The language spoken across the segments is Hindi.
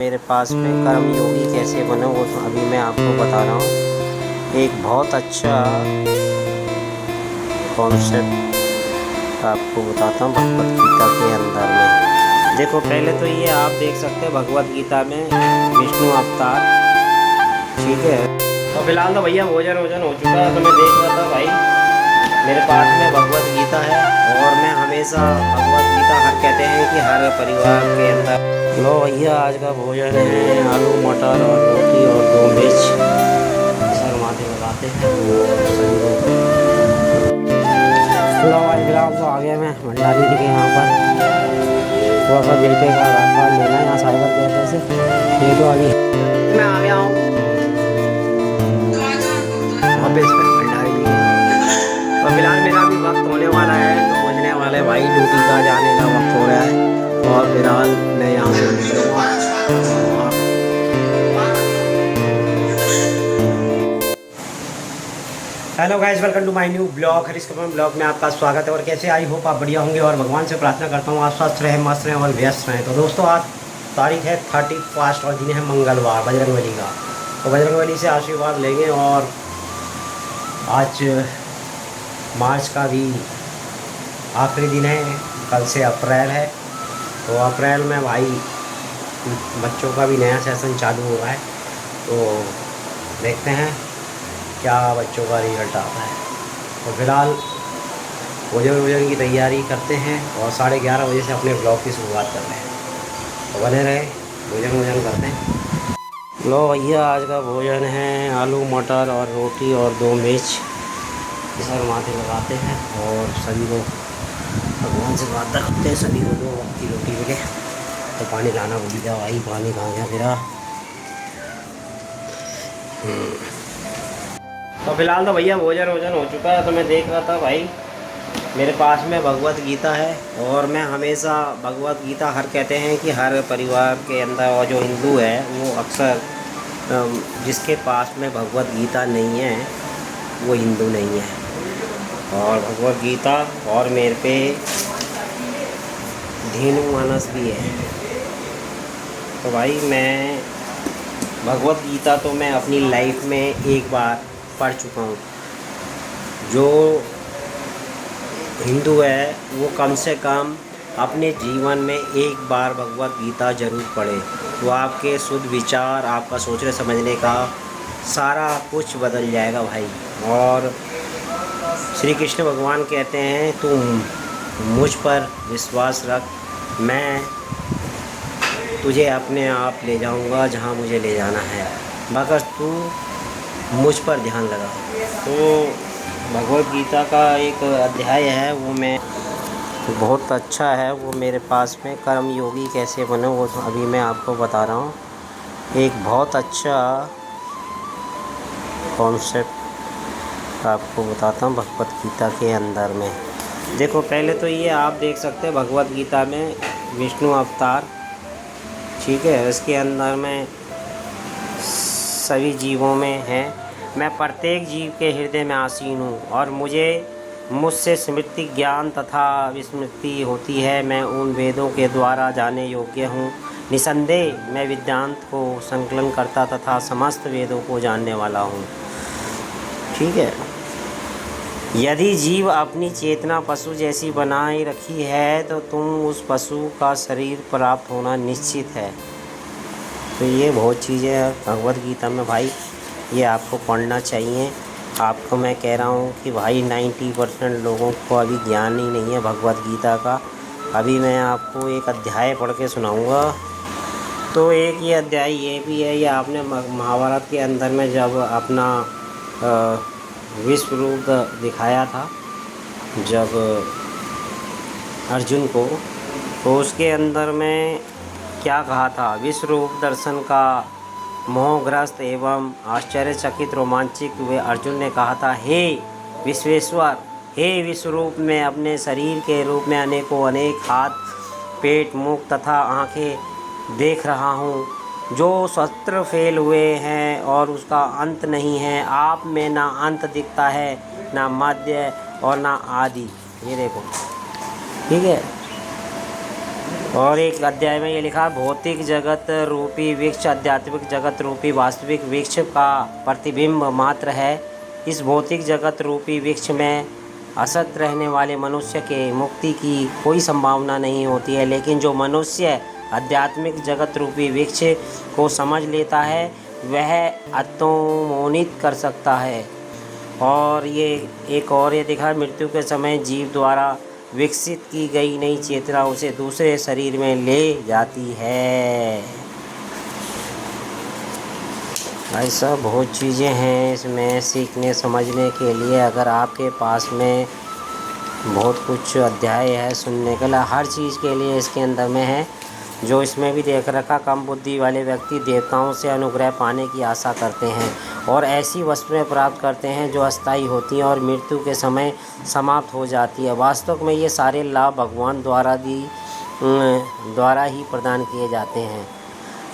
मेरे पास में कर्मयोगी कैसे बनो वो तो अभी मैं आपको बता रहा हूँ। एक बहुत अच्छा कॉन्सेप्ट आपको बताता हूँ भगवत गीता के अंदर में। देखो पहले तो ये आप देख सकते हैं भगवत गीता में विष्णु अवतार, ठीक है। तो फिलहाल तो भैया भोजन हो चुका है, तो मैं देख रहा था भाई मेरे पास में भगवत गीता है और मैं हमेशा भगवत गीता हर कहते हैं कि हर परिवार के अंदर। लो भैया आज का भोजन है आलू मटर और रोटी और 2 मिर्च माथे लगाते हैं। लो भाई फिलहाल तो आ गया मैं भंडारी जी के यहाँ पर, थोड़ा सा बेटे का आधार कार्ड लेना है यहाँ साइबर कैफे से। ये तो अभी मैं आ गया हूँ ऑफिस में भंडारी जी के। और फिलहाल मेरा भी वक्त होने वाला है, तो बजने वाले भाई ड्यूटी का जाने का वक्त हो रहा है और फिलहाल मैं यहाँ से निकलूँगा। Hello guys, welcome to my new blog. Harish Kapoor blog में आपका स्वागत है। और कैसे आई होप आप बढ़िया होंगे और भगवान से प्रार्थना करता हूँ आप स्वस्थ रहें, मस्त रहें और व्यस्त रहें। तो दोस्तों आज तारीख है 31 और दिन है मंगलवार, बजरंगबली का। तो बजरंगबली से आशीर्वाद लेंगे। और आज मार्च का भी आखिरी दिन है, कल से अप्रैल है। तो अप्रैल में भाई बच्चों का भी नया सेशन चालू हो रहा है, तो देखते हैं क्या बच्चों का रिजल्ट आता है। तो फिलहाल भोजन की तैयारी करते हैं और 11:30 बजे से अपने ब्लॉग की शुरुआत करते हैं। तो बने रहे, भोजन करते हैं। लो भैया आज का भोजन है आलू मटर और रोटी और 2 मिर्च सर माथे लगाते हैं और सभी को भगवान से प्रार्थना करते हैं सभी को 2 वक्त की रोटी मिले। तो पानी लाना भूल गया भाई, पानी कहाँ गया मेरा। तो फिलहाल तो भैया भोजन हो चुका है, तो मैं देख रहा था भाई मेरे पास में भगवत गीता है और मैं हमेशा भगवत गीता हर कहते हैं कि हर परिवार के अंदर, और जो हिंदू है वो अक्सर जिसके पास में भगवत गीता नहीं है वो हिंदू नहीं है। और भगवत गीता और मेरे पे धेनु मानस भी है। तो भाई मैं भगवत गीता तो मैं अपनी लाइफ में एक बार पढ़ चुका हूँ। जो हिंदू है वो कम से कम अपने जीवन में एक बार भगवत गीता ज़रूर पढ़े, तो आपके शुद्ध विचार, आपका सोचने समझने का सारा कुछ बदल जाएगा भाई। और श्री कृष्ण भगवान कहते हैं तुम मुझ पर विश्वास रख, मैं तुझे अपने आप ले जाऊंगा जहां मुझे ले जाना है, मगर तू मुझ पर ध्यान लगा। तो भगवत गीता का एक अध्याय है वो मैं बहुत अच्छा है, वो मेरे पास में कर्मयोगी कैसे बनो वो तो अभी मैं आपको बता रहा हूँ। एक बहुत अच्छा कॉन्सेप्ट आपको बताता हूँ भगवत गीता के अंदर में। देखो पहले तो ये आप देख सकते हैं भगवत गीता में विष्णु अवतार, ठीक है। इसके अंदर में सभी जीवों में है, मैं प्रत्येक जीव के हृदय में आसीन हूँ और मुझसे स्मृति ज्ञान तथा विस्मृति होती है। मैं उन वेदों के द्वारा जाने योग्य हूँ। निसंदेह मैं वेदांत को संकलन करता तथा समस्त वेदों को जानने वाला हूँ, ठीक है। यदि जीव अपनी चेतना पशु जैसी बनाए रखी है तो तुम उस पशु का शरीर प्राप्त होना निश्चित है। तो ये बहुत चीज़ें हैं भगवत गीता में भाई, ये आपको पढ़ना चाहिए। आपको मैं कह रहा हूँ कि भाई 90% लोगों को अभी ज्ञान ही नहीं है भगवत गीता का। अभी मैं आपको एक अध्याय पढ़ के सुनाऊँगा। तो एक ये अध्याय ये भी है, ये आपने महाभारत के अंदर में जब अपना विश्व रूप दिखाया था जब अर्जुन को, तो उसके अंदर में क्या कहा था, विश्व रूप दर्शन का मोहग्रस्त एवं आश्चर्यचकित रोमांचित हुए अर्जुन ने कहा था, हे विश्वेश्वर, हे विश्व रूप में अपने शरीर के रूप में अनेक हाथ, पेट, मुख तथा आँखें देख रहा हूँ जो शस्त्र फेल हुए हैं और उसका अंत नहीं है। आप में ना अंत दिखता है, ना मध्य और ना आदि। ये देखो, ठीक है। और एक अध्याय में ये लिखा, भौतिक जगत रूपी वृक्ष आध्यात्मिक जगत रूपी वास्तविक वृक्ष का प्रतिबिंब मात्र है। इस भौतिक जगत रूपी वृक्ष में असत रहने वाले मनुष्य के मुक्ति की कोई संभावना नहीं होती है, लेकिन जो मनुष्य आध्यात्मिक जगत रूपी वृक्ष को समझ लेता है वह आत्मोन्नत कर सकता है। और ये एक और ये दिखा, मृत्यु के समय जीव द्वारा विकसित की गई नई चेतना उसे दूसरे शरीर में ले जाती है। ऐसा बहुत चीज़ें हैं इसमें सीखने समझने के लिए। अगर आपके पास में बहुत कुछ अध्याय है सुनने के लिए, हर चीज़ के लिए इसके अंदर में है। जो इसमें भी देख रखा, कम बुद्धि वाले व्यक्ति देवताओं से अनुग्रह पाने की आशा करते हैं और ऐसी वस्तुएं प्राप्त करते हैं जो अस्थायी होती हैं और मृत्यु के समय समाप्त हो जाती है। वास्तव में ये सारे लाभ भगवान द्वारा ही प्रदान किए जाते हैं।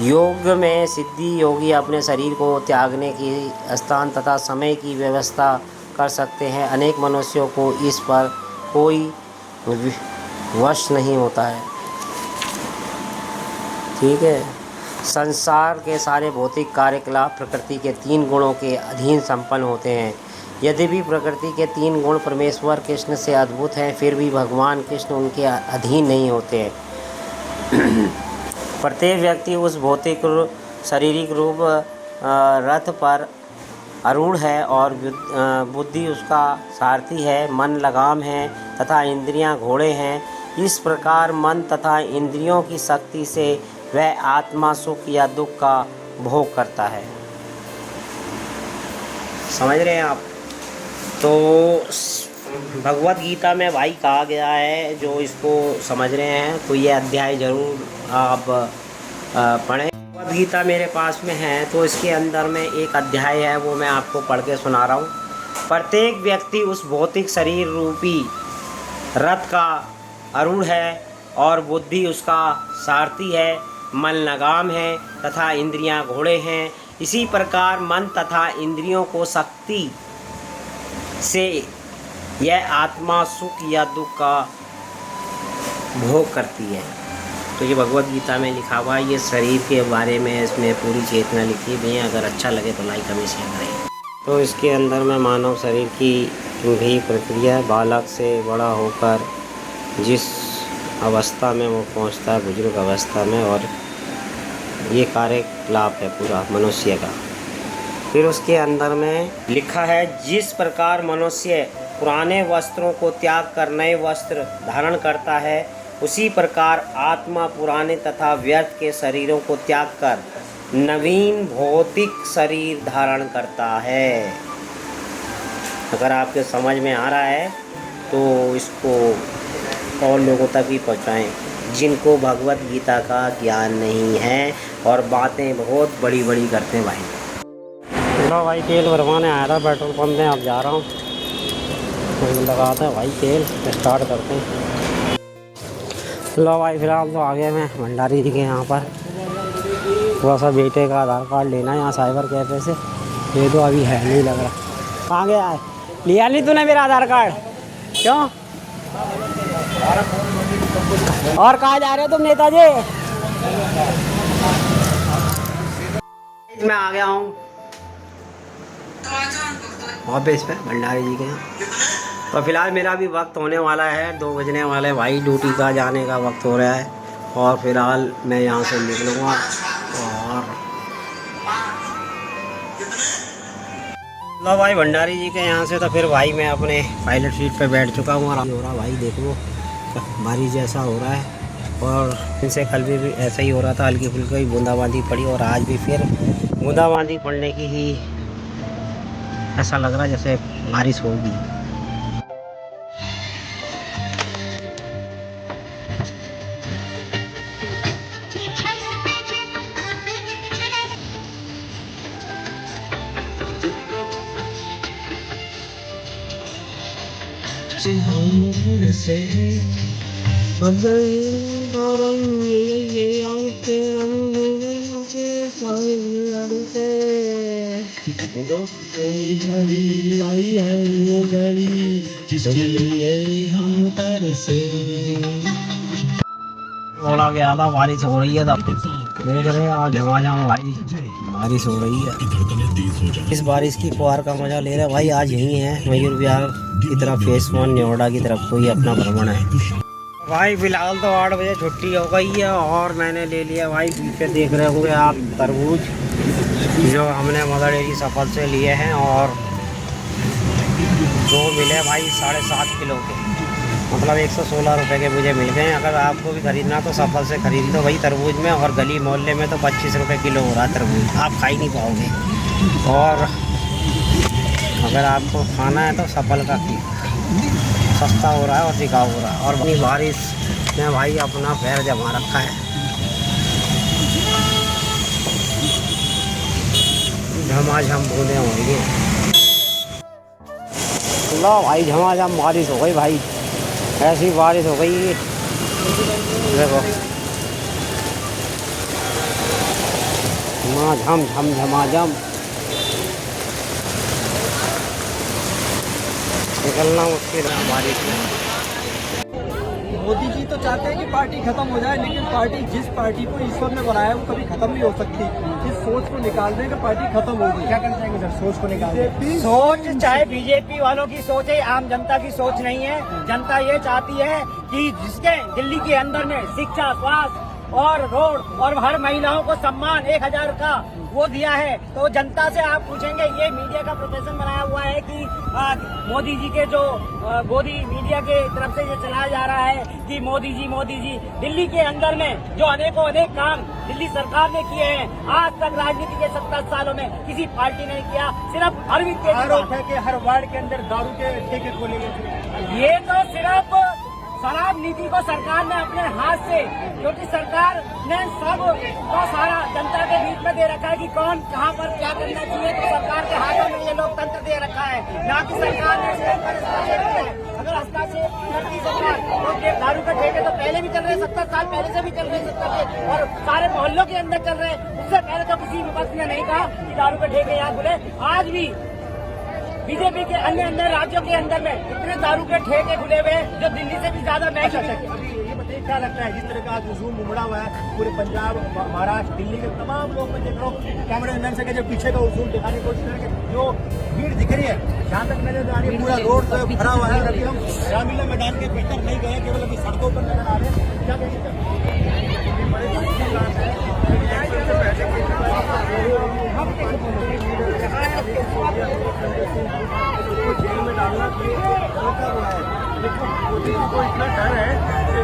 योग में सिद्धि योगी अपने शरीर को त्यागने की स्थान तथा समय की व्यवस्था कर सकते हैं। अनेक मनुष्यों को इस पर कोई वश नहीं होता है। ठीक है। संसार के सारे भौतिक कार्यकलाप प्रकृति के 3 गुणों के अधीन संपन्न होते हैं। यद्यपि प्रकृति के 3 गुण परमेश्वर कृष्ण से अद्भुत हैं, फिर भी भगवान कृष्ण उनके अधीन नहीं होते हैं। प्रत्येक व्यक्ति उस भौतिक शारीरिक रूप रथ पर आरूढ़ है और बुद्धि उसका सारथी है, मन लगाम है तथा इंद्रियां घोड़े हैं। इस प्रकार मन तथा इंद्रियों की शक्ति से वह आत्मा सुख या दुख का भोग करता है। समझ रहे हैं आप? तो भगवत गीता में भाई कहा गया है, जो इसको समझ रहे हैं तो ये अध्याय ज़रूर आप पढ़ें। भगवत गीता मेरे पास में है तो इसके अंदर में एक अध्याय है, वो मैं आपको पढ़ के सुना रहा हूँ। प्रत्येक व्यक्ति उस भौतिक शरीर रूपी रथ का आरूढ़ है और बुद्धि उसका सारथी है, मन लगाम है तथा इंद्रियां घोड़े हैं। इसी प्रकार मन तथा इंद्रियों को शक्ति से यह आत्मा सुख या दुख का भोग करती है। तो ये भगवत गीता में लिखा हुआ है। ये शरीर के बारे में इसमें पूरी चेतना लिखी हुई है। अगर अच्छा लगे तो लाइक कमेंट शेयर करें। तो इसके अंदर में मानव शरीर की भी प्रक्रिया, बालक से बड़ा होकर जिस अवस्था में वो पहुंचता है, बुजुर्ग अवस्था में, और ये कार्यकलाप है पूरा मनुष्य का। फिर उसके अंदर में लिखा है, जिस प्रकार मनुष्य पुराने वस्त्रों को त्याग कर नए वस्त्र धारण करता है, उसी प्रकार आत्मा पुराने तथा व्यर्थ के शरीरों को त्याग कर नवीन भौतिक शरीर धारण करता है। अगर आपके समझ में आ रहा है तो इसको और लोगों तक भी पहुँचाएँ जिनको भगवत गीता का ज्ञान नहीं है और बातें बहुत बड़ी बड़ी करते हैं। भाई लो भाई, तेल भरवाने आया था पेट्रोल पंप में, अब जा रहा हूँ। लगाते हैं भाई तेल, स्टार्ट करते हैं। लो भाई, फिलहाल तो आ गए मैं भंडारी जी के यहाँ पर। थोड़ा सा बेटे का आधार कार्ड लेना है यहाँ साइबर कैफे से। ये तो अभी है नहीं लग रहा। कहाँ गया है? लिया नहीं तूने मेरा आधार कार्ड? क्यों? और कहाँ जा रहे हो तुम नेताजी? मैं आ गया हूँ ऑफिस पे भंडारी जी के यहाँ। तो फिलहाल मेरा भी वक्त होने वाला है, 2 बजने वाले भाई। ड्यूटी का जाने का वक्त हो रहा है और फिलहाल मैं यहाँ से निकलूँगा। और लो भाई, भंडारी जी के यहाँ से तो फिर भाई मैं अपने पायलट सीट पे बैठ चुका हूँ। आराम हो रहा भाई, देखो बारिश जैसा हो रहा है और इनसे कल भी ऐसा ही हो रहा था, हल्की फुल्की बूंदाबांदी पड़ी और आज भी फिर बूंदाबांदी पड़ने की ही ऐसा लग रहा है जैसे बारिश होगी। बोला गया था बारिश हो रही है, तब देख रहे हैं आज झमाझम भाई बारिश हो रही है। इस बारिश की फुहार का मजा ले रहे भाई। आज यही है मयूर विहार की तरफ, फेस 1 न्योड़ा की तरफ कोई अपना भ्रमण है भाई। फिलहाल तो 8 बजे छुट्टी हो गई है और मैंने ले लिया भाई, पीछे देख रहे होंगे आप तरबूज जो हमने मदर डेयरी सफल से लिए हैं, और 2 मिले भाई 7.5 किलो के, मतलब 116 रुपये के मुझे मिल गए। अगर आपको भी खरीदना तो सफल से खरीद लो भाई तरबूज में, और गली मोहल्ले में तो 25 रुपये किलो हो रहा है तरबूज, आप खा ही नहीं पाओगे। और अगर आपको खाना है तो सफल का सस्ता हो रहा है और टिकाऊ हो रहा है। और अपनी बारिश ने भाई अपना पैर जमा रखा है, झमाझम बूंदें हो रही हैं। लो भाई झमाझम बारिश हो गई भाई, ऐसी बारिश हो गई देखो, झम झम झमाझम निकलना मुश्किल है बारिश में। मोदी जी तो चाहते हैं कि पार्टी खत्म हो जाए, लेकिन पार्टी जिस पार्टी को ईश्वर ने बनाया है वो कभी खत्म नहीं हो सकती। इस सोच को निकाल दें कि पार्टी खत्म होगी। क्या करना चाहेंगे सर सोच को निकालने? सोच चाहे बीजेपी वालों की सोच है, आम जनता की सोच नहीं है। जनता ये चाहती है कि जिसके दिल्ली के अंदर में शिक्षा, स्वास्थ्य और रोड और हर महिलाओं को सम्मान 1000 का वो दिया है, तो जनता से आप पूछेंगे, ये मीडिया का प्रोफेशन बनाया हुआ है कि मोदी जी के जो मोदी मीडिया के तरफ से ये चलाया जा रहा है कि मोदी जी दिल्ली के अंदर में जो अनेकों अनेक काम दिल्ली सरकार ने किए हैं, आज तक राजनीति के 70 सालों में किसी पार्टी ने किया, सिर्फ अरविंद केजरीवाल के हर वार्ड के अंदर दारू के ठेके खोले गए। ये तो सिर्फ शराब नीति को सरकार ने अपने हाथ से, क्योंकि सरकार ने सब को सारा जनता के बीच में दे रखा है कि कौन कहां पर क्या करना चाहिए, तो सरकार के हाथों में ये लोकतंत्र दे रखा है, ना कि सरकार ने हस्तक्षेप किया है। अगर हस्तक्षेप करती सरकार तो ये दारू का ठेके तो पहले भी चल रहे, 70 साल पहले से भी चल रहे 70 के, और सारे मोहल्लों के अंदर चल रहे। उससे पहले तो किसी विपक्ष ने नहीं कहा कि दारू के ठेके यहाँ खुले। आज भी बीजेपी के अन्य अन्य राज्यों के अंदर में इतने दारू के ठेके खुले हुए हैं जो दिल्ली से भी ज्यादा महंगे हैं। ये बताइए क्या लगता है, जिस तरह का हुजूम उमड़ा हुआ है पूरे पंजाब, महाराष्ट्र, दिल्ली के तमाम लोग, मैं देख रहा हूँ कैमरे मैन से जो पीछे का हुजूम दिखाने की कोशिश करेंगे, जो भीड़ दिख रही है जहाँ तक नजर आ रही है, पूरा रोड भरा हुआ है। अभी हम रामलीला मैदान के भीतर नहीं गए, केवल अभी सड़कों पर नजर आ रहे हैं। क्या कहेंगे जेल में डालना चाहिए, लेकिन मोदी जी को इतना डर है,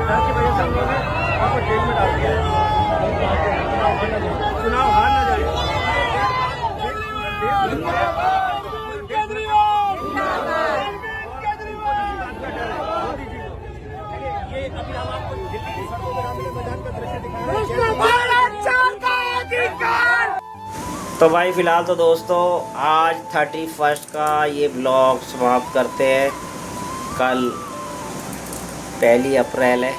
डर की वजह से हम लोगों ने वहाँ पर जेल में डाल दिया है, चुनाव हार ना जाए। ये अभी हम आपको दिल्ली की सड़कों पर रामलीला मैदान का दृश्य दिखाया। तो भाई फिलहाल तो दोस्तों आज 31 का ये ब्लॉग समाप्त करते हैं। कल 1 अप्रैल है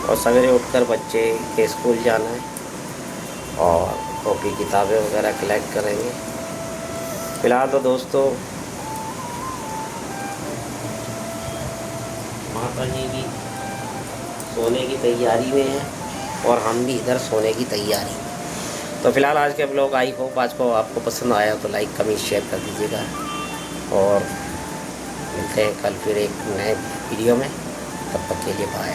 और सवेरे उठकर बच्चे के स्कूल जाना है और कॉपी किताबें वगैरह कलेक्ट करेंगे। फिलहाल तो दोस्तों माता जी भी सोने की तैयारी में है और हम भी इधर सोने की तैयारी। तो फिलहाल आज के ब्लॉग आई होप आज को आपको पसंद आया तो लाइक कमेंट शेयर कर दीजिएगा और मिलते हैं कल फिर एक नए वीडियो में। तब तक के लिए बाय।